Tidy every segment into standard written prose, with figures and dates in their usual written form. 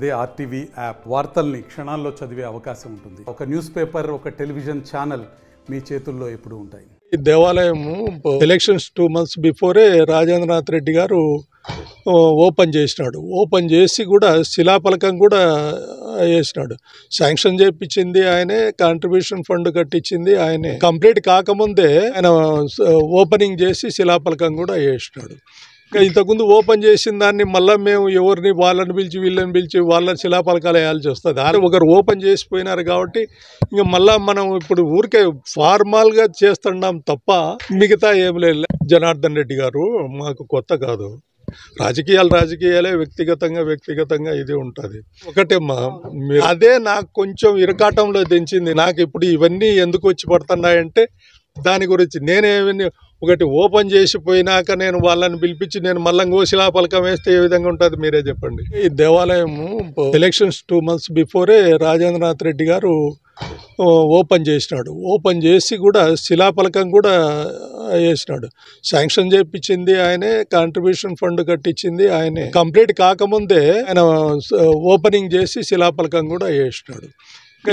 అదే RTV app వార్తల్ని క్షణాల్లో చదివే అవకాశం ఉంటుంది. ఒక న్యూస్ పేపర్, ఒక టెలివిజన్ ఛానల్ మీ చేతుల్లో ఎప్పుడు ఉంటాయి. ఈ దేవాలయము elections 2 months before Rajendranath Reddy గారు ఓపెన్ చేసినాడు. ఓపెన్ చేసి కూడా శిలాఫలకం కూడా వేసినాడు. శాంక్షన్ చేయించింది ఆయనే, కాంట్రిబ్యూషన్ ఫండ్ కట్టించింది ఆయనే. కంప్లీట్ కాకముందే ఆయన ఓపెనింగ్ చేసి శిలాఫలకం కూడా వేసినాడు. ఇంకా ఇంతకుముందు ఓపెన్ చేసిన దాన్ని మళ్ళీ మేము ఎవరిని వాళ్ళని పిలిచి వీళ్ళని పిలిచి వాళ్ళని శిలాఫలకాలు వేయాల్సి వస్తుంది. ఆయన ఒకరు ఓపెన్ చేసిపోయినారు కాబట్టి ఇంకా మళ్ళీ మనం ఇప్పుడు ఊరికే ఫార్మాల్గా చేస్తున్నాం తప్ప మిగతా ఏం లేదు. జనార్దన్ రెడ్డి గారు మాకు కొత్త కాదు. రాజకీయాలే, వ్యక్తిగతంగా ఇది ఉంటుంది. ఒకటేమ్మా, అదే నాకు కొంచెం ఇరకాటంలో దించింది. నాకు ఇప్పుడు ఇవన్నీ ఎందుకు వచ్చి పడుతున్నాయంటే దాని గురించి నేనేమీ ఒకటి ఓపెన్ చేసిపోయినాక నేను వాళ్ళని పిలిపించి నేను మళ్ళీ శిలాఫలకం వేస్తే ఏ విధంగా ఉంటుంది మీరే చెప్పండి. ఈ దేవాలయము elections 2 months before Rajendranath Reddy గారు ఓపెన్ చేసినాడు. ఓపెన్ చేసి కూడా శిలాఫలకం కూడా వేసినాడు. శాంక్షన్ చేయించింది ఆయనే, కాంట్రిబ్యూషన్ ఫండ్ కట్టించింది ఆయనే. కంప్లీట్ కాకముందే ఆయన ఓపెనింగ్ చేసి శిలాఫలకం కూడా వేసినాడు.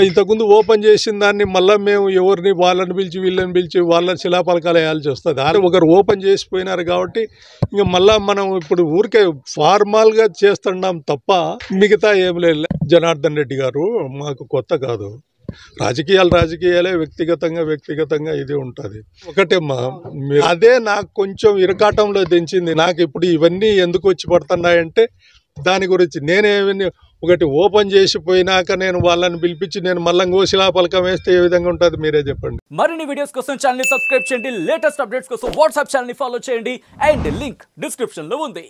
ఇంతకుముందు ఓపెన్ చేసిన దాన్ని మళ్ళీ మేము ఎవరిని వాళ్ళని పిలిచి వీళ్ళని పిలిచి వాళ్ళని శిలాఫలకాలు వేయాల్సి వస్తుంది. ఆయన ఒకరు ఓపెన్ చేసిపోయినారు కాబట్టి ఇంకా మళ్ళీ మనం ఇప్పుడు ఊరికే ఫార్మాల్గా చేస్తున్నాం తప్ప మిగతా ఏం లేదు. జనార్దన్ రెడ్డి గారు మాకు కొత్త కాదు. రాజకీయాలే, వ్యక్తిగతంగా ఇది ఉంటుంది. ఒకటేమ్మా, అదే నాకు కొంచెం ఇరకాటంలో దించింది. నాకు ఇప్పుడు ఇవన్నీ ఎందుకు వచ్చి పడుతున్నాయంటే దాని గురించి నేనేమీ ఒకటి ఓపెన్ చేసిపోయినాక నేను వాళ్ళని పిలిపించి నేను మళ్ళీ శిలాఫలకం వేస్తే ఏ విధంగా ఉంటుంది మీరే చెప్పండి. మరిన్ని వీడియోస్ కోసం ఛానల్ ని సబ్స్క్రైబ్ చేయండి. లేటెస్ట్ అప్డేట్స్ కోసం వాట్సాప్ ఛానల్ ని ఫాలో చేయండి. అండ్ లింక్ డిస్క్రిప్షన్ లో ఉంది.